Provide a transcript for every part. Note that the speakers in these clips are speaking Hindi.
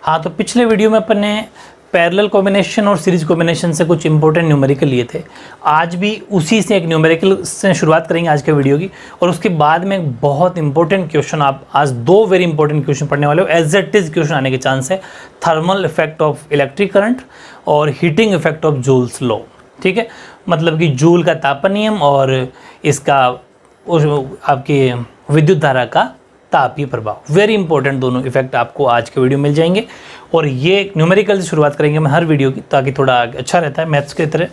हाँ, तो पिछले वीडियो में अपन ने पैरेलल कॉम्बिनेशन और सीरीज कॉम्बिनेशन से कुछ इंपॉर्टेंट न्यूमेरिकल लिए थे। आज भी उसी से एक न्यूमेरिकल से शुरुआत करेंगे आज के वीडियो की, और उसके बाद में एक बहुत इंपॉर्टेंट क्वेश्चन, आप आज दो वेरी इंपॉर्टेंट क्वेश्चन पढ़ने वाले हो। एज इट इज क्वेश्चन आने के चांस है, thermal effect of electric current और heating effect of Joule's law. ठीक है, मतलब कि जूल का तापन नियम और इसका आपके विद्युत धारा का तापीय प्रभाव। वेरी इंपॉर्टेंट दोनों इफेक्ट आपको आज के वीडियो मिल जाएंगे। और ये न्यूमेरिकल से शुरुआत करेंगे मैं हर वीडियो की, ताकि थोड़ा अच्छा रहता है मैथ्स की तरह।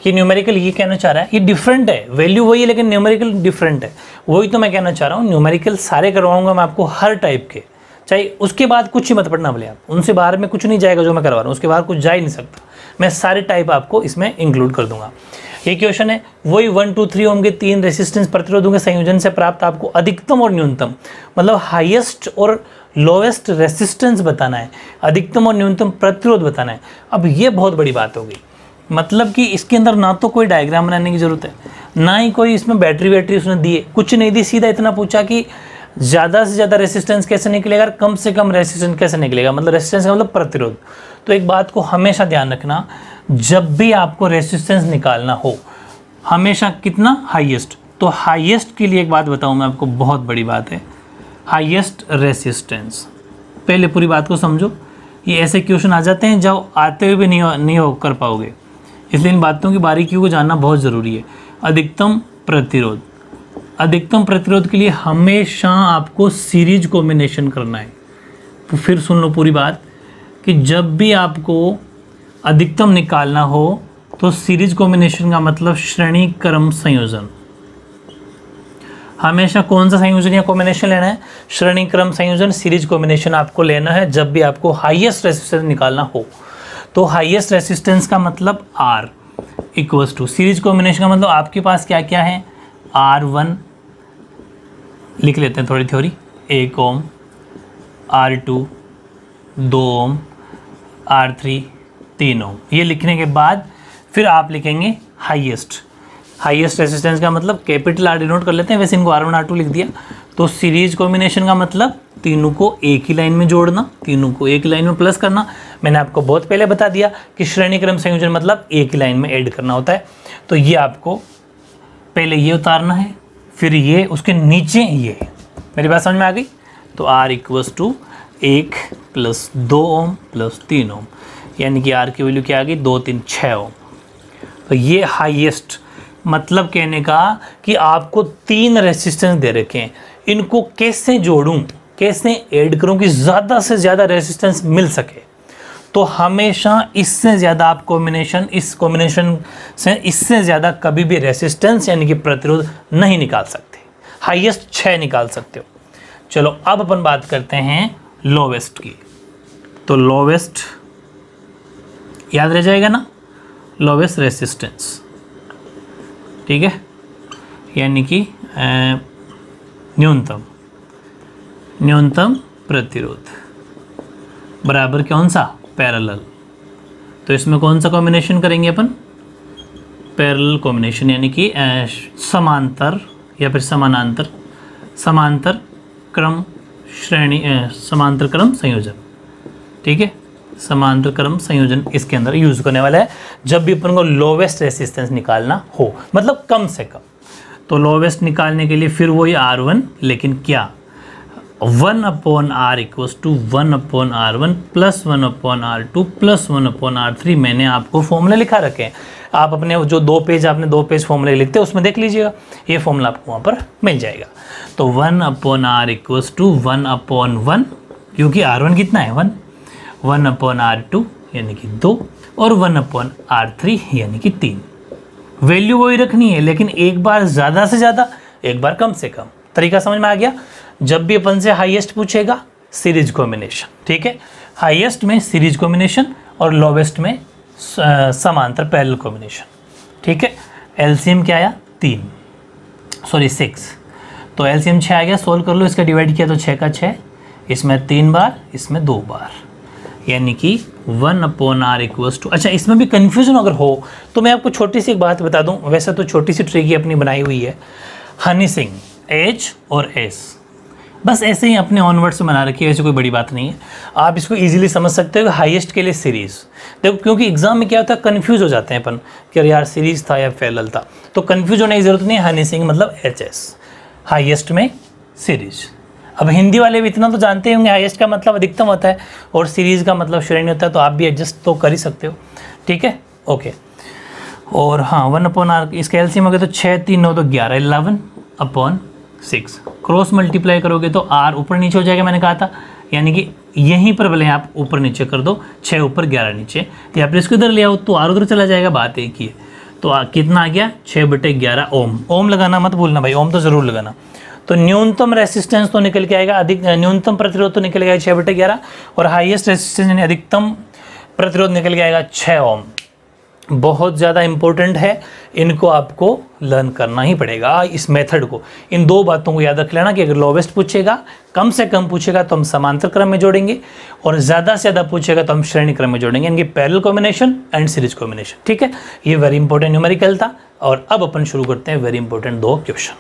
ये न्यूमेरिकल ये कहना चाह रहा है, ये डिफरेंट है, वैल्यू वही है लेकिन न्यूमेरिकल डिफरेंट है। वही तो मैं कहना चाह रहा हूँ, न्यूमेरिकल सारे करवाऊंगा मैं आपको हर टाइप के, चाहे उसके बाद कुछ ही मत पढ़ना भले आप, उनसे बाहर में कुछ नहीं जाएगा जो मैं करवा रहा हूँ, उसके बाहर कुछ जा ही नहीं सकता। मैं सारे टाइप आपको इसमें इंक्लूड कर दूंगा। ये क्वेश्चन है, वही 1, 2, 3 ओम के 3 रेसिस्टेंस प्रतिरोधों के संयोजन से प्राप्त आपको अधिकतम और न्यूनतम, मतलब हाईएस्ट और लोवेस्ट रेसिस्टेंस बताना है, अधिकतम और न्यूनतम प्रतिरोध बताना है। अब ये बहुत बड़ी बात होगी, मतलब कि इसके अंदर ना तो कोई डायग्राम बनाने की जरूरत है, ना ही कोई इसमें बैटरी उसने दी है, कुछ नहीं दी। सीधा इतना पूछा कि ज़्यादा से ज़्यादा रेसिस्टेंस कैसे निकलेगा, कम से कम रेसिस्टेंस कैसे निकलेगा, मतलब रेसिस्टेंस का मतलब प्रतिरोध। तो एक बात को हमेशा ध्यान रखना, जब भी आपको रेसिस्टेंस निकालना हो, हमेशा कितना हाईएस्ट। तो हाईएस्ट के लिए एक बात बताऊं मैं आपको, बहुत बड़ी बात है, हाईएस्ट रेसिस्टेंस। पहले पूरी बात को समझो, ये ऐसे क्वेश्चन आ जाते हैं जो आते हुए भी नहीं हो कर पाओगे, इसलिए इन बातों की बारीकियों को जानना बहुत ज़रूरी है। अधिकतम प्रतिरोध, अधिकतम प्रतिरोध के लिए हमेशा आपको सीरीज कॉम्बिनेशन करना है। तो फिर सुन लो पूरी बात, कि जब भी आपको अधिकतम निकालना हो तो सीरीज कॉम्बिनेशन का मतलब श्रेणी क्रम संयोजन। हमेशा कौन सा संयोजन या कॉम्बिनेशन लेना है? श्रेणी क्रम संयोजन, सीरीज कॉम्बिनेशन आपको लेना है जब भी आपको हाईएस्ट रेसिस्टेंस निकालना हो। तो हाईएस्ट रेसिस्टेंस का मतलब R equals to, series combination का मतलब आपके पास क्या क्या है, R1 लिख लेते हैं थोड़ी थ्योरी, 1 ओम, R2 2 ओम, R3 3 ओम। ये लिखने के बाद फिर आप लिखेंगे हाईएस्ट। हाईएस्ट रेसिस्टेंस का मतलब कैपिटल R डिनोट कर लेते हैं, वैसे इनको R1 R2 लिख दिया। तो सीरीज कॉम्बिनेशन का मतलब तीनों को एक ही लाइन में जोड़ना, तीनों को एक लाइन में प्लस करना। मैंने आपको बहुत पहले बता दिया कि श्रेणी क्रम संयोजन मतलब एक ही लाइन में ऐड करना होता है। तो ये आपको पहले ये उतारना है, फिर ये उसके नीचे ये। मेरी बात समझ में आ गई? तो R इक्वल्स टू 1 + 2 ओम + 3 ओम, यानी कि R की वैल्यू क्या आ गई, 2 3 6 ओम। तो ये हाईएस्ट, मतलब कहने का कि आपको 3 रेसिस्टेंस दे रखे हैं, इनको कैसे जोड़ूं, कैसे ऐड करूं कि ज़्यादा से ज़्यादा रेसिस्टेंस मिल सके। तो हमेशा इससे ज़्यादा आप कॉम्बिनेशन, इस कॉम्बिनेशन से इससे ज़्यादा कभी भी रेसिस्टेंस यानी कि प्रतिरोध नहीं निकाल सकते। हाईएस्ट 6 निकाल सकते हो। चलो अब अपन बात करते हैं लोवेस्ट की। तो लोवेस्ट याद रह जाएगा ना, लोवेस्ट रेसिस्टेंस, ठीक है, यानी कि न्यूनतम प्रतिरोध बराबर कौन सा, पैरेलल। तो इसमें कौन सा कॉम्बिनेशन करेंगे अपन, पैरेलल कॉम्बिनेशन, यानी कि समांतर या फिर समानांतर, समांतर क्रम श्रेणी, समांतर क्रम संयोजन। ठीक है, समांतर क्रम संयोजन इसके अंदर यूज करने वाला है जब भी अपन को लोवेस्ट रेसिस्टेंस निकालना हो, मतलब कम से कम। तो लोवेस्ट निकालने के लिए फिर वही R1, लेकिन क्या 1/R equals to 1/R1 + 1/R2 + 1/R3। मैंने आपको फॉर्मूले लिखा रखे हैं, आप अपने जो 2 पेज आपने 2 पेज फॉर्मूले लिखते हैं उसमें देख लीजिएगा, ये फॉर्मूला आपको वहाँ पर मिल जाएगा। तो 1/R इक्वल्स टू 1/1, क्योंकि R1 कितना है 1, 1/R2 यानी कि 2 और 1/R3 यानी कि 3। वैल्यू वही रखनी है, लेकिन एक बार ज़्यादा से ज़्यादा, एक बार कम से कम। तरीका समझ में आ गया? जब भी अपन से हाईएस्ट पूछेगा, सीरीज कॉम्बिनेशन, ठीक है, हाईएस्ट में सीरीज कॉम्बिनेशन और लोवेस्ट में समांतर पैरेलल कॉम्बिनेशन। ठीक है, एलसीएम क्या आया 6। तो एलसीएम 6 आ गया, सोल्व कर लो, इसका डिवाइड किया तो 6 का 6, इसमें 3 बार, इसमें 2 बार, यानी कि 1/R इक्वल्स टू। अच्छा, इसमें भी कन्फ्यूजन अगर हो तो मैं आपको छोटी सी एक बात बता दूं, वैसे तो छोटी सी ट्रिक ही अपनी बनाई हुई है। हनी सिंह H और S बस ऐसे ही अपने ऑनवर्ड्स में बना रखिए, ऐसे कोई बड़ी बात नहीं है। आप इसको इजीली समझ सकते हो। हाईएस्ट के लिए सीरीज़ देखो, क्योंकि एग्जाम में क्या होता है कंफ्यूज हो जाते हैं अपन कि यार सीरीज़ था या पैरेलल था, तो कंफ्यूज होने की जरूरत नहीं है। हनी सिंह मतलब HS, हाईएस्ट में सीरीज। अब हिंदी वाले भी इतना तो जानते होंगे, हाईएस्ट का मतलब अधिकतम होता है और सीरीज़ का मतलब श्रेणी होता है, तो आप भी एडजस्ट तो कर ही सकते हो। ठीक है, ओके। और हाँ 1/r इसका एलसीएम हो गया तो 6 3 9 तो 11, 11/6। क्रॉस मल्टीप्लाई करोगे तो r ऊपर नीचे हो जाएगा, मैंने कहा था, यानी कि यहीं पर भले आप ऊपर नीचे कर दो, 6 ऊपर 11 नीचे, या फिर इसको इधर ले आओ तो r उधर चला जाएगा, बात एक ही है। तो कितना आ गया 6/11 ओम। ओम लगाना मत भूलना भाई, ओम तो ज़रूर लगाना। तो न्यूनतम रेसिस्टेंस तो निकल के आएगा, न्यूनतम प्रतिरोध तो निकल गया 6/11, और हाईएस्ट रेसिस्टेंस यानी अधिकतम प्रतिरोध निकल के आएगा 6 ओम। बहुत ज़्यादा इंपॉर्टेंट है, इनको आपको लर्न करना ही पड़ेगा, इस मेथड को। इन दो बातों को याद रख लेना कि अगर लोवेस्ट पूछेगा, कम से कम पूछेगा तो हम समांतर क्रम में जोड़ेंगे, और ज़्यादा से ज़्यादा पूछेगा तो हम श्रेणी क्रम में जोड़ेंगे, इनके parallel combination and series combination. ठीक है, ये वेरी इंपॉर्टेंट न्यूमेरिकल था। और अब अपन शुरू करते हैं वेरी इंपॉर्टेंट 2 क्वेश्चन।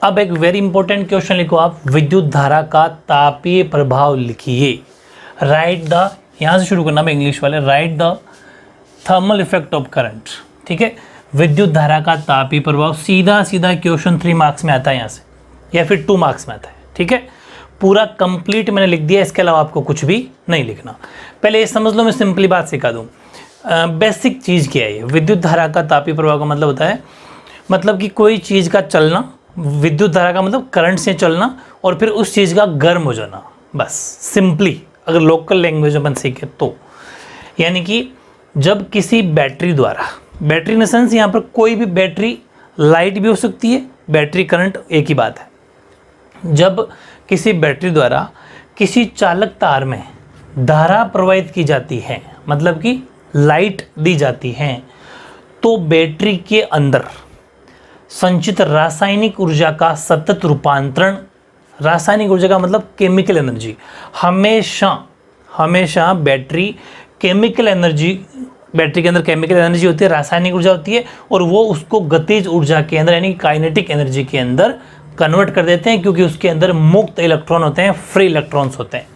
अब एक वेरी इंपॉर्टेंट क्वेश्चन लिखो आप, विद्युत धारा का तापीय प्रभाव लिखिए। राइट द, यहाँ से शुरू करना मैं इंग्लिश वाले, right the thermal effect of current. ठीक है, विद्युत धारा का तापीय प्रभाव। सीधा सीधा क्वेश्चन 3 मार्क्स में आता है यहाँ से, या फिर 2 मार्क्स में आता है। ठीक है, पूरा कंप्लीट मैंने लिख दिया, इसके अलावा आपको कुछ भी नहीं लिखना। पहले ये समझ लो, मैं सिंपली बात सिखा दूँ। बेसिक चीज़ क्या है ये? विद्युत धारा का तापीय प्रभाव का मतलब होता है, मतलब कि कोई चीज़ का चलना, विद्युत धारा का मतलब करंट से चलना, और फिर उस चीज़ का गर्म हो जाना। बस सिंपली अगर लोकल लैंग्वेज में सीखे तो, यानी कि जब किसी बैटरी द्वारा, बैटरी इन द सेंस यहाँ पर कोई भी बैटरी, लाइट भी हो सकती है, बैटरी करंट एक ही बात है। जब किसी बैटरी द्वारा किसी चालक तार में धारा प्रवाहित की जाती है, मतलब कि लाइट दी जाती है, तो बैटरी के अंदर संचित रासायनिक ऊर्जा का सतत रूपांतरण, रासायनिक ऊर्जा का मतलब केमिकल एनर्जी, हमेशा बैटरी केमिकल एनर्जी, बैटरी के अंदर केमिकल एनर्जी होती है, रासायनिक ऊर्जा होती है, और वो उसको गतिज ऊर्जा के अंदर यानी काइनेटिक एनर्जी के अंदर कन्वर्ट कर देते हैं, क्योंकि उसके अंदर मुक्त इलेक्ट्रॉन होते हैं, फ्री इलेक्ट्रॉन्स होते हैं।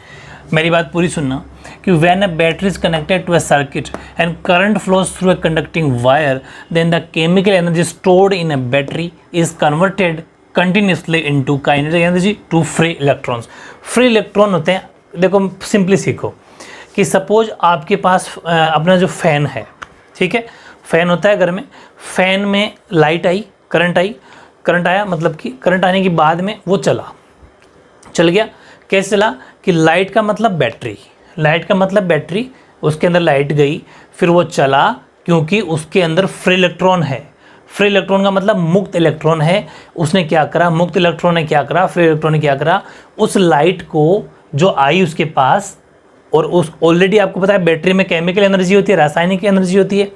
मेरी बात पूरी सुनना कि when a battery is connected to a circuit and current flows through a conducting wire, then the chemical energy stored in a battery is converted continuously into kinetic energy to free electrons. Free electron होते हैं, देखो सिंपली सीखो कि सपोज आपके पास अपना जो फैन है, ठीक है, फैन होता है घर में, फैन में लाइट आई, करंट आया, मतलब कि करंट आने के बाद में वो चल गया। कैसे चला? कि लाइट का मतलब बैटरी, उसके अंदर लाइट गई, फिर वो चला, क्योंकि उसके अंदर फ्री इलेक्ट्रॉन है। फ्री इलेक्ट्रॉन का मतलब मुक्त इलेक्ट्रॉन है। उसने क्या करा, मुक्त इलेक्ट्रॉन ने क्या करा, फ्री इलेक्ट्रॉन ने क्या करा, उस लाइट को जो आई उसके पास, और उस ऑलरेडी आपको पता है बैटरी में केमिकल एनर्जी होती है, रासायनिक एनर्जी होती है,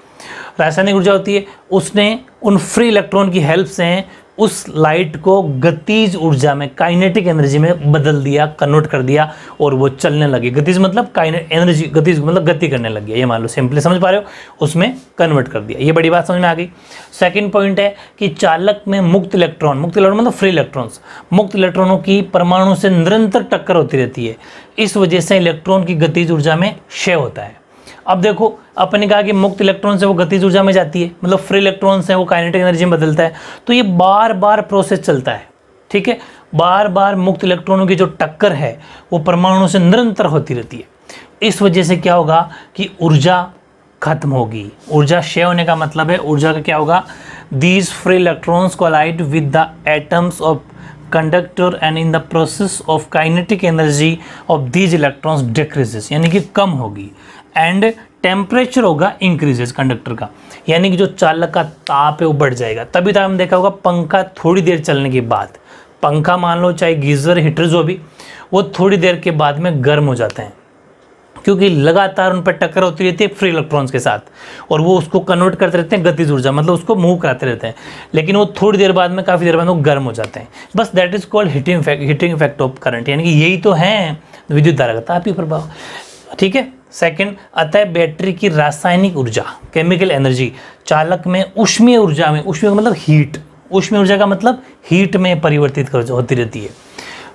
रासायनिक ऊर्जा होती है, उसने उन फ्री इलेक्ट्रॉन की हेल्प से उस लाइट को गतिज ऊर्जा में, काइनेटिक एनर्जी में बदल दिया, कन्वर्ट कर दिया, और वो चलने लगी। गतिज मतलब एनर्जी, गतिज मतलब गति करने लग गया, ये मान लो, सिंपली समझ पा रहे हो, उसमें कन्वर्ट कर दिया। ये बड़ी बात समझ में आ गई। सेकंड पॉइंट है कि चालक में मुक्त इलेक्ट्रॉन मतलब फ्री इलेक्ट्रॉन्स, मुक्त इलेक्ट्रॉनों की परमाणु से निरंतर टक्कर होती रहती है, इस वजह से इलेक्ट्रॉन की गतिज ऊर्जा में क्षय होता है। अब देखो, अपन ने कहा कि मुक्त इलेक्ट्रॉन से वो गतिज ऊर्जा में जाती है, मतलब फ्री इलेक्ट्रॉन से वो काइनेटिक एनर्जी में बदलता है, तो ये बार बार प्रोसेस चलता है। ठीक है, बार बार मुक्त इलेक्ट्रॉनों की जो टक्कर है वो परमाणु से निरंतर होती रहती है। इस वजह से क्या होगा कि ऊर्जा खत्म होगी। ऊर्जा क्षय होने का मतलब है ऊर्जा का क्या होगा, these free electrons collide with the atoms of conductor and in the process of kinetic energy of these electrons decreases, यानी कि कम होगी, एंड टेम्परेचर होगा इंक्रीजेस कंडक्टर का, यानी कि जो चालक का ताप है वो बढ़ जाएगा। तभी तो हमने देखा होगा पंखा थोड़ी देर चलने के बाद, पंखा मान लो चाहे गीजर हीटर जो भी, वो थोड़ी देर के बाद में गर्म हो जाते हैं, क्योंकि लगातार उन पर टक्कर होती रहती है फ्री इलेक्ट्रॉन्स के साथ, और वो उसको कन्वर्ट करते रहते हैं गतिज ऊर्जा, मतलब उसको मूव कराते रहते हैं, लेकिन वो थोड़ी देर बाद में, काफ़ी देर बाद वो गर्म हो जाते हैं। बस that is called heating effect of current, यानी कि यही तो है विद्युत धारा का तापीय प्रभाव। ठीक है, सेकंड आता है बैटरी की रासायनिक ऊर्जा, केमिकल एनर्जी, चालक में ऊष्मीय ऊर्जा में, ऊष्मीय का मतलब हीट, ऊष्मीय ऊर्जा का मतलब हीट में परिवर्तित होती रहती है।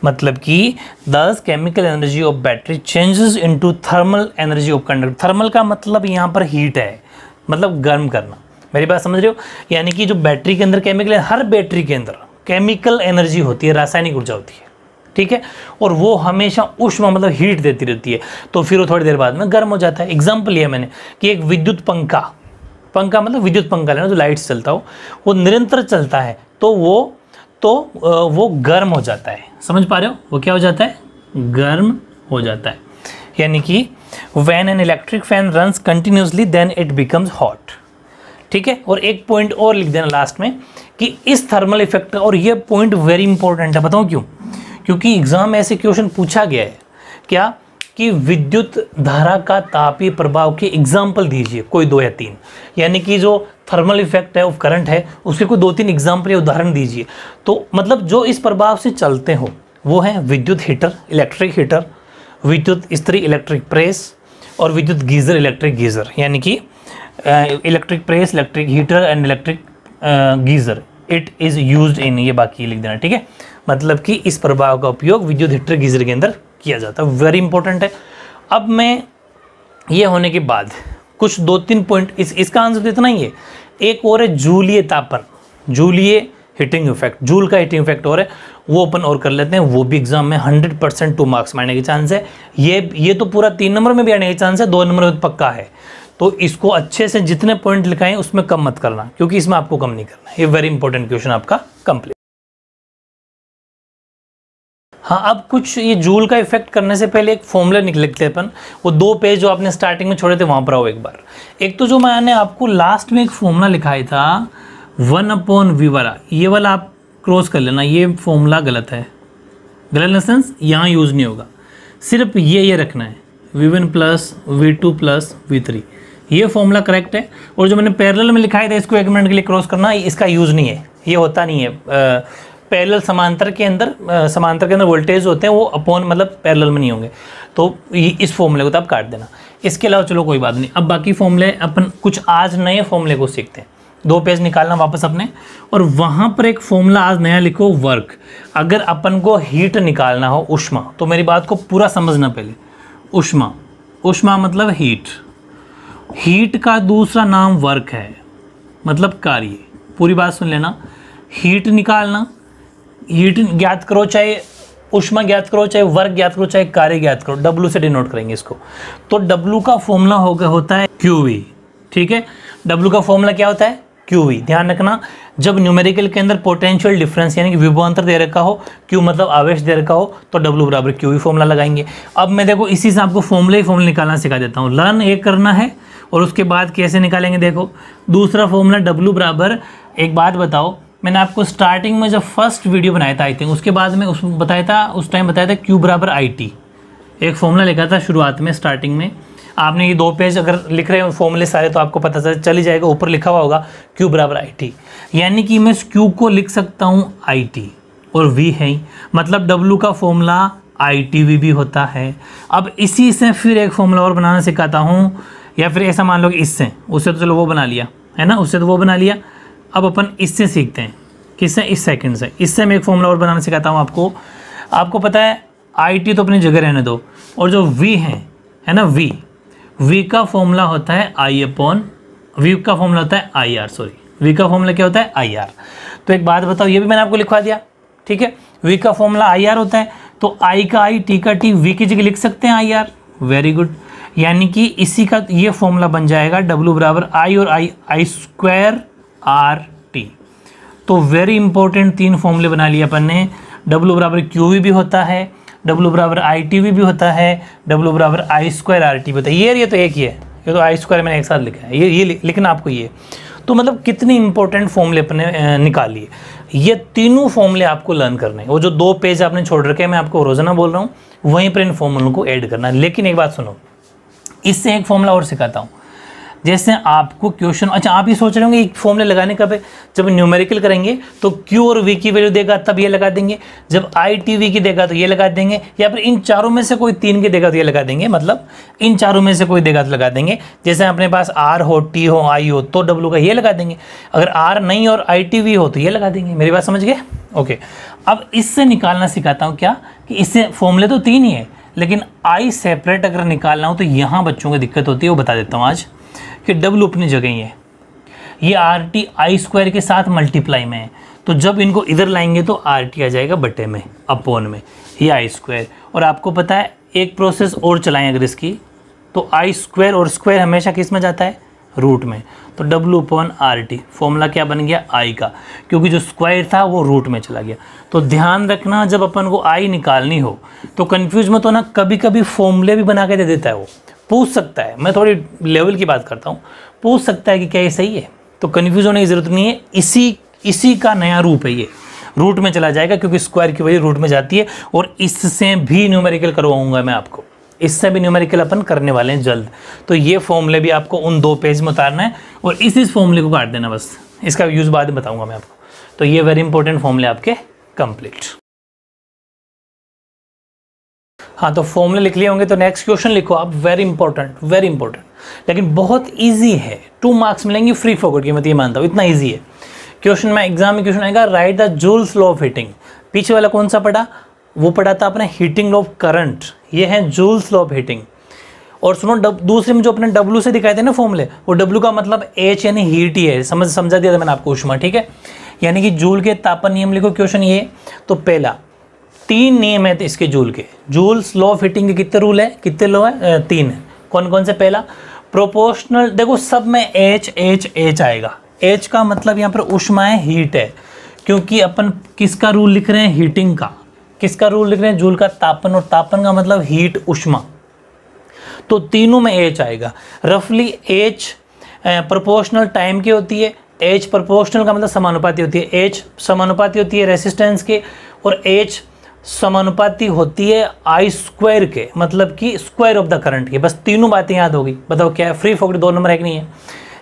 मतलब कि दस chemical energy of battery changes into thermal energy of conductor. Thermal का मतलब यहाँ पर हीट है, मतलब गर्म करना। मेरी बात समझ रहे हो? यानी कि जो बैटरी के अंदर केमिकल, हर बैटरी के अंदर केमिकल एनर्जी होती है, रासायनिक ऊर्जा होती है, ठीक है, और वो हमेशा उष्मा मतलब हीट देती रहती है, तो फिर वो थोड़ी देर बाद में गर्म हो जाता है। एग्जाम्पल लिया मैंने कि एक विद्युत पंखा, पंखा मतलब विद्युत पंखा लेना जो लाइट से चलता हो, वो निरंतर चलता है तो वो गर्म हो जाता है। समझ पा रहे हो? वो क्या हो जाता है? गर्म हो जाता है। यानी कि when an electric fan runs continuously then it becomes hot, ठीक है। और एक पॉइंट और लिख देना लास्ट में कि इस थर्मल इफेक्ट, और ये पॉइंट वेरी इंपॉर्टेंट है, बताऊं क्यों? क्योंकि एग्जाम में ऐसे क्वेश्चन पूछा गया है क्या कि विद्युत धारा का तापीय प्रभाव के एग्जाम्पल दीजिए, कोई 2 या 3, यानी कि जो थर्मल इफेक्ट है ऑफ करंट है उसके कोई 2-3 एग्जाम्पल या उदाहरण दीजिए। तो मतलब जो इस प्रभाव से चलते हो वो है विद्युत हीटर, इलेक्ट्रिक हीटर, विद्युत इस्त्री इलेक्ट्रिक प्रेस, और विद्युत गीजर इलेक्ट्रिक गीजर। यानी कि electric press, electric heater and electric geyser it is used in, ये बाकी लिख देना, ठीक है। मतलब कि इस प्रभाव का उपयोग विद्युत हीटर गीजर के अंदर किया जाता है, वेरी इंपॉर्टेंट है। अब मैं ये होने के बाद कुछ 2-3 पॉइंट, इसका आंसर तो इतना ही है। एक और है जूलीय तापन, जूलीय हीटिंग इफेक्ट, जूल का हीटिंग इफेक्ट और है, वो अपन और कर लेते हैं। वो भी एग्जाम में 100% 2 मार्क्स में आने के चांस है। ये तो पूरा 3 नंबर में भी आने के चांस है, 2 नंबर में तो पक्का है। तो इसको अच्छे से जितने पॉइंट लिखाएं उसमें कम मत करना, क्योंकि इसमें आपको कम नहीं करना। ये वेरी इंपॉर्टेंट क्वेश्चन आपका कंप्लीट। हाँ, अब कुछ ये जूल का इफेक्ट करने से पहले एक फॉर्मूला लिखते हैं अपन। वो 2 पेज जो आपने स्टार्टिंग में छोड़े थे वहाँ पर आओ एक बार। एक तो जो मैंने आपको लास्ट में एक फॉर्मूला लिखाया था 1/v वाला, ये वाला आप क्रॉस कर लेना, ये फॉर्मूला गलत है। गलत इन द सेंस यहाँ यूज़ नहीं होगा, सिर्फ ये रखना है v1 + v2 + v3, ये फॉर्मूला करेक्ट है। और जो मैंने पैरेलल में लिखाया था इसको 1 मिनट के लिए क्रॉस करना, इसका यूज़ नहीं है, ये होता नहीं है। पैरेलल समांतर के अंदर वोल्टेज होते हैं वो अपॉन मतलब पैरेलल में नहीं होंगे, तो इस फॉर्मूले को तो आप काट देना। इसके अलावा चलो कोई बात नहीं। अब बाकी फॉर्मूले अपन कुछ आज नए फॉर्मूले को सीखते हैं। 2 पेज निकालना वापस अपने, और वहाँ पर एक फॉर्मूला आज नया लिखो, वर्क। अगर अपन को हीट निकालना हो, ऊष्मा, तो मेरी बात को पूरा समझना पहले। ऊष्मा मतलब हीट, हीट का दूसरा नाम वर्क है, मतलब कार्य। पूरी बात सुन लेना। हीट निकालना, हीट ज्ञात करो, चाहे ऊष्मा ज्ञात करो, चाहे वर्क ज्ञात करो, चाहे कार्य ज्ञात करो, W से डिनोट करेंगे इसको। तो W का फॉर्मूला होता है QV, ठीक है। W का फॉर्मूला क्या होता है? QV। ध्यान रखना, जब न्यूमेरिकल के अंदर पोटेंशियल डिफरेंस यानी कि विभवांतर दे रखा हो, Q मतलब आवेश दे रखा हो, तो W बराबर QV फॉर्मूला लगाएंगे। अब मैं देखो इसी से आपको फॉर्मूला निकालना सिखा देता हूँ। लर्न एक करना है और उसके बाद कैसे निकालेंगे देखो। दूसरा फॉर्मूला W बराबर, एक बात बताओ, मैंने आपको स्टार्टिंग में जब फर्स्ट वीडियो बनाया था आई थिंक, उसके बाद में उस टाइम बताया था Q बराबर IT, एक फॉर्मूला लिखा था शुरुआत में स्टार्टिंग में। आपने ये 2 पेज अगर लिख रहे हो फॉर्मूले सारे तो आपको पता चल ही जाएगा, ऊपर लिखा हुआ होगा Q बराबर IT, यानी कि मैं Q को लिख सकता हूँ IT और V है, मतलब W का फॉर्मूला ITV भी होता है। अब इसी से फिर एक फॉर्मूला और बनाना सिखाता हूँ, या फिर ऐसा मान लो कि इससे, उससे तो चलो वो बना लिया है ना, उससे तो वो बना लिया। अब अपन इससे सीखते हैं, किससे? इस सेकंड से। इससे मैं एक फॉर्मूला और बनाना सिखाता हूँ आपको पता है IT तो अपनी जगह रहने दो, और जो V है ना, V का फॉर्मूला होता है V का फॉर्मूला होता है IR, V का फॉर्मूला क्या होता है? IR। तो एक बात बताओ, ये भी मैंने आपको लिखवा दिया, ठीक है। V का फॉर्मूला IR होता है, तो I का I, T का T, V की जगह लिख सकते हैं IR, वेरी गुड। यानी कि इसी का ये फॉर्मूला बन जाएगा W बराबर I और I² RT। तो वेरी इंपॉर्टेंट 3 फॉर्मूले बना लिए अपन ने। W बराबर QV भी होता है, W बराबर ITV भी होता है, W बराबर I² RT भी होता है। ये तो एक ही है, ये तो I² मैंने एक साथ लिखा है, ये लिखना आपको ये। तो मतलब कितनी इंपॉर्टेंट फॉर्मूले अपने निकाल लिए। ये तीनों फॉर्मूले आपको लर्न करने हैं। वो जो 2 पेज आपने छोड़ रखे हैं, मैं आपको रोजाना बोल रहा हूँ, वहीं पर इन फॉर्मूलों को ऐड करना है। लेकिन एक बात सुनो, इससे एक फॉर्मूला और सिखाता हूँ। जैसे आपको क्वेश्चन, अच्छा आप ये सोच रहे होंगे एक फॉर्मूले लगाने कब है? जब न्यूमेरिकल करेंगे तो Q और V की वैल्यू देगा तब ये लगा देंगे, जब ITV की देगा तो ये लगा देंगे, या फिर इन चारों में से कोई 3 के देगा तो ये लगा देंगे, मतलब इन चारों में से कोई देगा तो लगा देंगे। जैसे अपने पास R हो, T हो, I हो तो W का ये लगा देंगे, अगर R नहीं और ITV हो तो ये लगा देंगे। मेरी बात समझ गए? ओके। अब इससे निकालना सिखाता हूँ क्या, कि इससे फॉर्मूले तो 3 ही है, लेकिन आई सेपरेट अगर निकालना हो तो यहाँ बच्चों को दिक्कत होती है, वो बता देता हूँ आज, कि डब्ल्यू अपनी जगह ही है, ये आर टी आई स्क्वायर के साथ मल्टीप्लाई में है, तो जब इनको इधर लाएंगे तो आर टी आ जाएगा बटे में, अपॉन में, ये आई स्क्वायर। और आपको पता है एक प्रोसेस और चलाएं अगर इसकी, तो आई स्क्वायर और स्क्वायर हमेशा किस में जाता है, रूट में, तो W upon R T, formula क्या बन गया, आई का, क्योंकि जो स्क्वायर था वो रूट में चला गया। तो ध्यान रखना जब अपन को आई निकालनी हो तो कंफ्यूज मत होना, कभी कभी फॉर्मूले भी बना के दे देता है, वो पूछ सकता है, मैं थोड़ी लेवल की बात करता हूँ, पूछ सकता है कि क्या ये सही है, तो कन्फ्यूज होने की ज़रूरत नहीं है, इसी का नया रूप है, ये रूट में चला जाएगा क्योंकि स्क्वायर की वजह रूट में जाती है। और इससे भी न्यूमेरिकल करवाऊंगा मैं आपको, इससे भी न्यूमेरिकल अपन करने वाले हैं जल्द। तो ये फॉर्मूले भी आपको उन 2 पेज में उतारना है और इस फॉर्मूले को काट देना बस, इसका यूज़ बाद में बताऊंगा मैं आपको। तो ये वेरी इंपॉर्टेंट फॉर्मूले आपके कंप्लीट। हाँ, तो फॉर्मूले लिख लिए होंगे तो नेक्स्ट क्वेश्चन लिखो आप, वेरी इंपॉर्टेंट, लेकिन बहुत ईजी है, 2 मार्क्स मिलेंगे फ्री फॉरवर्ड की, मैं ये मानता हूँ, इतना ईजी है क्वेश्चन। में एग्जाम में क्वेश्चन आएगा, right the joules law of heating. पीछे वाला कौन सा पढ़ा, वो पढ़ा था अपने हीटिंग लॉ ऑफ करंट, ये है जूल्स लॉ ऑफ हीटिंग। और सुनो दूसरे में जो अपने डब्ल्यू से दिखाए थे ना फॉर्मूले, वो डब्ल्यू का मतलब एच यानी हीट ही है, समझा दिया था मैंने आपको, ऊष्मा, ठीक है। यानी कि जूल के तापन नियम लिखो क्वेश्चन ये। तो पहला 3 नियम है इसके जूल के, जूल्स लॉ ऑफ हीटिंग के कितने रूल है, कितने लॉ है, 3 है। कौन कौन से, पहला प्रोपोर्शनल, देखो सब में एच आएगा, एच का मतलब यहाँ पर ऊष्मा है, हीट है, क्योंकि अपन किसका रूल लिख रहे हैं, हीटिंग का, किसका रूल लिख रहे हैं, जूल का तापन, और तापन का मतलब हीट, ऊष्मा, तो तीनों में एच आएगा। रफली एच प्रोपोर्शनल टाइम की होती है, एच प्रोपोर्शनल का मतलब समानुपाती होती है, एच समानुपाती होती है रेसिस्टेंस के, और एच समानुपाती होती है आई स्क्वायर के, मतलब कि स्क्वायर ऑफ द करंट के। बस तीनों बातें याद होगी, बताओ क्या है, फ्री फॉर 2 नंबर है कि नहीं है।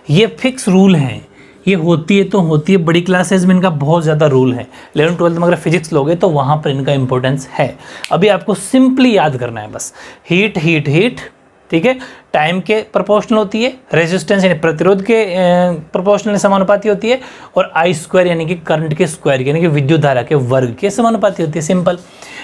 ये फिक्स रूल हैं, ये होती है तो होती है, बड़ी क्लासेस में इनका बहुत ज़्यादा रूल है। 11th 12th में अगर फिजिक्स लोगे तो वहाँ पर इनका इंपॉर्टेंस है। अभी आपको सिंपली याद करना है बस, हीट हीट हीट, ठीक है, टाइम के प्रोपोर्शनल होती है, रेजिस्टेंस यानी प्रतिरोध के प्रोपोर्शनल समानुपाती होती है, और आई स्क्वायर यानी कि करंट के स्क्वायर यानी कि विद्युत धारा के वर्ग के समानुपाती होती है। सिंपल,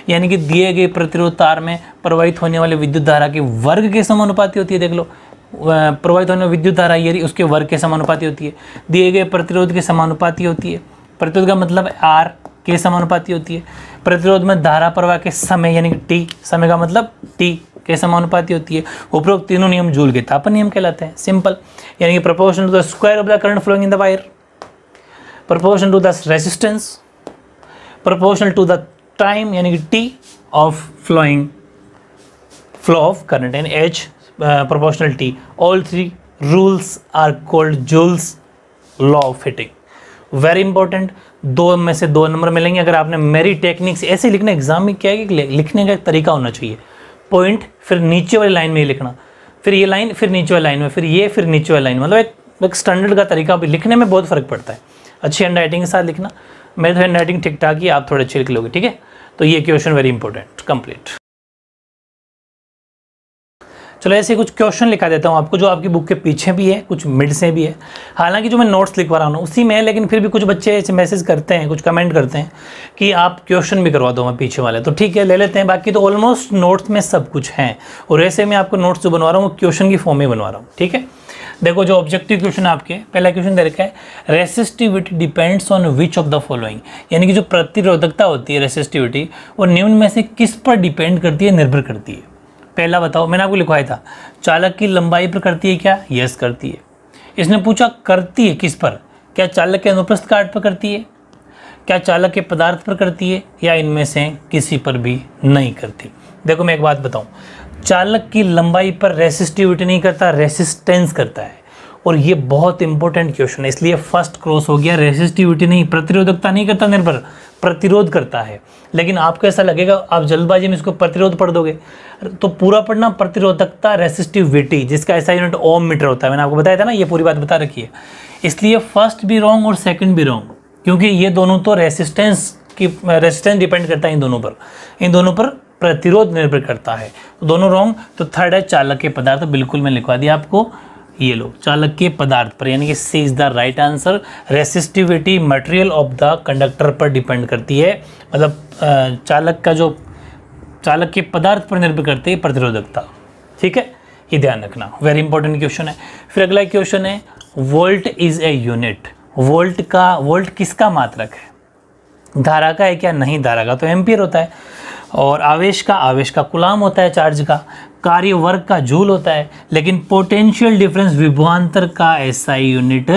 यानी कि दिए गए प्रतिरोध तार में प्रवाहित होने वाले विद्युत धारा के वर्ग के समानुपाती होती है। देख लो, प्रवाहित होने वाली विद्युत धारा ये उसके वर्ग के समानुपाती होती है, दिए गए प्रतिरोध के समानुपाती होती है, प्रतिरोध का मतलब आर के समानुपाती होती है, प्रतिरोध में धारा प्रवाह के समय यानी कि टी, समय का मतलब टी के समानुपाती होती है। उपरोक्त तीनों नियम जूल के तापन नियम कहलाते हैं। सिंपल, यानी कि proportional to the square of the current flowing in the wire, proportional to the resistance, proportional to the time यानी कि t of flow of current and H proportional T. All 3 rules are called Joule's law of heating. Very important, 2 में से 2 नंबर मिलेंगे अगर आपने मेरी टेक्निक से ऐसे लिखना। एग्जाम में क्या है कि लिखने का एक तरीका होना चाहिए, पॉइंट फिर नीचे वाली लाइन में ही लिखना, फिर ये लाइन फिर नीचे वाली लाइन में, फिर ये फिर नीचे वाली लाइन, मतलब एक स्टैंडर्ड का तरीका भी लिखने में बहुत फर्क पड़ता है। अच्छी हैंड राइटिंग के साथ लिखना, मेरी तो हैंड राइटिंग ठीक ठाक ही, आप थोड़े अच्छे लिख लोगे, ठीक है। तो ये क्वेश्चन वेरी इंपॉर्टेंट कंप्लीट। चलो ऐसे कुछ क्वेश्चन लिखा देता हूँ आपको, जो आपकी बुक के पीछे भी है, कुछ मिड से भी है। हालांकि जो मैं नोट्स लिखवा रहा हूँ उसी में है, लेकिन फिर भी कुछ बच्चे ऐसे मैसेज करते हैं, कुछ कमेंट करते हैं कि आप क्वेश्चन भी करवा दो मैं पीछे वाले, तो ठीक है ले लेते हैं। बाकी तो ऑलमोस्ट नोट्स में सब कुछ है, और ऐसे में आपको नोट्स जो बनवा रहा हूँ वो क्वेश्चन की फॉर्म में बनवा रहा हूँ, ठीक है। देखो जो ऑब्जेक्टिव क्वेश्चन आपके, पहला क्वेश्चन दे रखा है, resistivity depends on which of the following, यानी कि जो प्रतिरोधकता होती है रेसिस्टिविटी, वो निम्न में से किस पर डिपेंड करती है, निर्भर करती है। पहला बताओ, मैंने आपको लिखवाया था, चालक की लंबाई पर करती है क्या, यस करती है। इसने पूछा करती है किस पर, क्या चालक के अनुप्रस्थ काट पर करती है, क्या चालक के पदार्थ पर करती है, या इनमें से किसी पर भी नहीं करती। देखो मैं एक बात बताऊं, चालक की लंबाई पर रेसिस्टिविटी नहीं करता, रेसिस्टेंस करता है, और ये बहुत इंपॉर्टेंट क्वेश्चन है, इसलिए फर्स्ट क्रॉस हो गया। रेसिस्टिविटी नहीं, प्रतिरोधकता नहीं करता, निर्भर प्रतिरोध करता है। लेकिन आपको ऐसा लगेगा आप जल्दबाजी में इसको प्रतिरोध पढ़ दोगे, तो पूरा पढ़ना प्रतिरोधकता रेसिस्टिविटी, जिसका ऐसा यूनिट ओम मीटर होता है। मैंने आपको बताया था ना, ये पूरी बात बता रखी है। इसलिए फर्स्ट भी रॉन्ग और सेकंड भी रॉन्ग, क्योंकि ये दोनों तो रेसिस्टेंस डिपेंड करता है, इन दोनों पर प्रतिरोध निर्भर करता है, तो दोनों रॉन्ग। तो थर्ड है चालक के पदार्थ, बिल्कुल मैं लिखवा दिया आपको, ये लो, चालकीय पदार्थ पर, यानी कि C is the right answer. Resistivity material of the conductor पर डिपेंड करती है, मतलब चालक का जो चालक के पदार्थ पर निर्भर करती है प्रतिरोधकता। ठीक है, ये ध्यान रखना, वेरी इंपॉर्टेंट क्वेश्चन है। फिर अगला क्वेश्चन है, volt is a unit. Volt किसका मात्रक है? धारा का है क्या? नहीं, धारा का तो एम्पियर होता है। और आवेश का कूलाम होता है, चार्ज का। कार्य वर्ग का जूल होता है। लेकिन पोटेंशियल डिफरेंस विभवांतर का एसआई यूनिट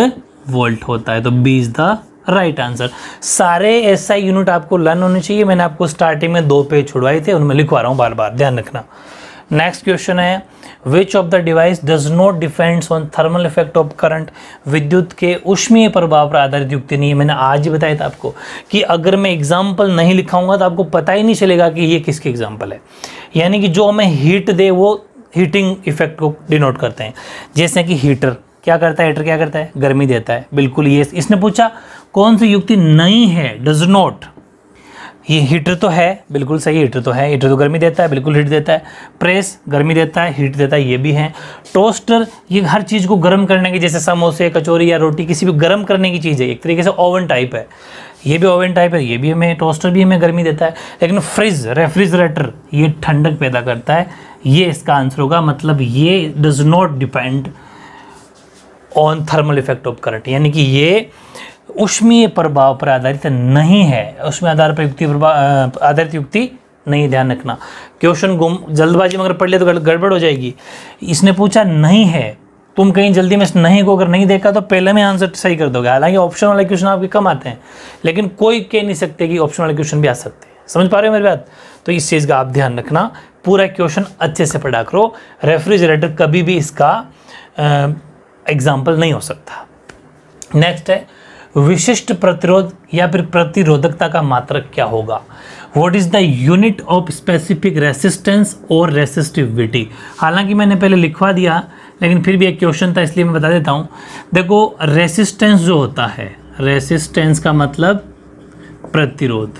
वोल्ट होता है। तो B is the right answer. सारे एसआई यूनिट आपको लर्न होने चाहिए। मैंने आपको स्टार्टिंग में 2 पेज छुड़वाए थे, उनमें लिखवा रहा हूँ बार बार, ध्यान रखना। नेक्स्ट क्वेश्चन है, which of the device does not depends on thermal effect of current. विद्युत के ऊष्मीय प्रभाव पर आधारित युक्ति नहीं है। मैंने आज ही बताया था आपको कि अगर मैं एग्जाम्पल नहीं लिखाऊंगा तो आपको पता ही नहीं चलेगा कि ये किसके एग्जाम्पल है। यानी कि जो हमें हीट दे वो हीटिंग इफेक्ट को डिनोट करते हैं। जैसे कि हीटर क्या करता है? हीटर क्या करता है? गर्मी देता है। बिल्कुल, ये इसने पूछा कौन सी युक्ति नहीं है, डज नॉट। ये हीटर तो है, बिल्कुल सही, हीटर तो है, हीटर तो गर्मी देता है, बिल्कुल हीट देता है। प्रेस गर्मी देता है, हीट देता है, ये भी है। टोस्टर ये हर चीज़ को गर्म करने की, जैसे समोसे, कचौरी या रोटी, किसी भी गर्म करने की चीज़ है, एक तरीके से ओवन टाइप है। ये भी ओवन टाइप है, ये भी हमें, टोस्टर भी हमें गर्मी देता है। लेकिन फ्रिज, रेफ्रिजरेटर, ये ठंडक पैदा करता है। ये इसका आंसर होगा, मतलब ये does not depend on thermal effect of current, यानी कि ये ऊष्मीय प्रभाव पर आधारित नहीं है। ऊष्मीय आधार पर युक्ति आधारित युक्ति नहीं, ध्यान रखना। क्वेश्चन जल्दबाजी में अगर पढ़ ले तो गड़बड़ हो जाएगी। इसने पूछा नहीं है, तुम कहीं जल्दी में नहीं को अगर नहीं देखा तो पहले में आंसर सही कर दोगे। हालांकि ऑप्शन वाले क्वेश्चन आपके कम आते हैं, लेकिन कोई कह नहीं सकते कि ऑप्शन वाले क्वेश्चन भी आ सकते हैं। समझ पा रहे हो मेरी बात? तो इस चीज़ का आप ध्यान रखना, पूरा क्वेश्चन अच्छे से पढ़ा करो। रेफ्रिजरेटर कभी भी इसका एग्जाम्पल नहीं हो सकता। नेक्स्ट है, विशिष्ट प्रतिरोध या फिर प्रतिरोधकता का मात्रक क्या होगा? What is the unit of specific resistance और रेसिस्टिविटी। हालांकि मैंने पहले लिखवा दिया, लेकिन फिर भी एक क्वेश्चन था इसलिए मैं बता देता हूँ। देखो, रेसिस्टेंस जो होता है, रेसिस्टेंस का मतलब प्रतिरोध,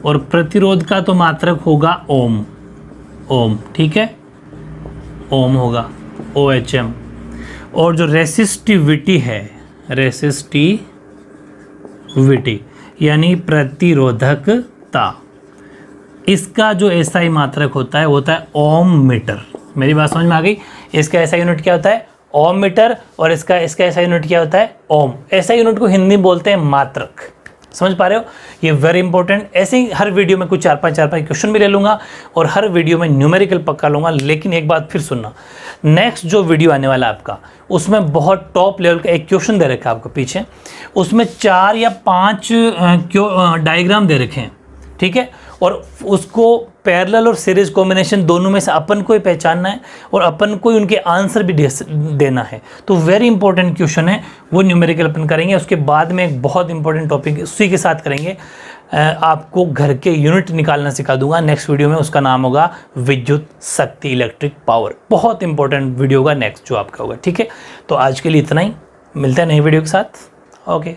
और प्रतिरोध का तो मात्रक होगा ओम। ओम, ठीक है, ओम होगा, OHM। और जो रेसिस्टिविटी है, रेसिस्टिविटी यानी प्रतिरोधकता, इसका जो एसआई मात्रक होता है वो होता है ओम मीटर। मेरी बात समझ में आ गई? इसका एसआई यूनिट क्या होता है? ओम मीटर। और इसका एसआई यूनिट क्या होता है? ओम। एसआई यूनिट को हिंदी में बोलते हैं मात्रक। समझ पा रहे हो? ये वेरी इंपॉर्टेंट। ऐसे ही हर वीडियो में कुछ 4-5 क्वेश्चन भी ले लूँगा और हर वीडियो में न्यूमेरिकल पक्का लूँगा। लेकिन एक बात फिर सुनना, नेक्स्ट जो वीडियो आने वाला है आपका, उसमें बहुत टॉप लेवल का एक क्वेश्चन दे रखा है आपको पीछे, उसमें 4 या 5 डायग्राम दे रखे हैं, ठीक है। और उसको पैरेलल और सीरीज कॉम्बिनेशन दोनों में से अपन को ही पहचानना है और अपन को ही उनके आंसर भी देना है। तो वेरी इंपॉर्टेंट क्वेश्चन है, वो न्यूमेरिकल अपन करेंगे। उसके बाद में एक बहुत इंपॉर्टेंट टॉपिक उसी के साथ करेंगे, आपको घर के यूनिट निकालना सिखा दूंगा नेक्स्ट वीडियो में। उसका नाम होगा विद्युत शक्ति, इलेक्ट्रिक पावर। बहुत इंपॉर्टेंट वीडियो होगा नेक्स्ट जो आपका होगा, ठीक है। तो आज के लिए इतना ही, मिलते हैं नई वीडियो के साथ। ओके।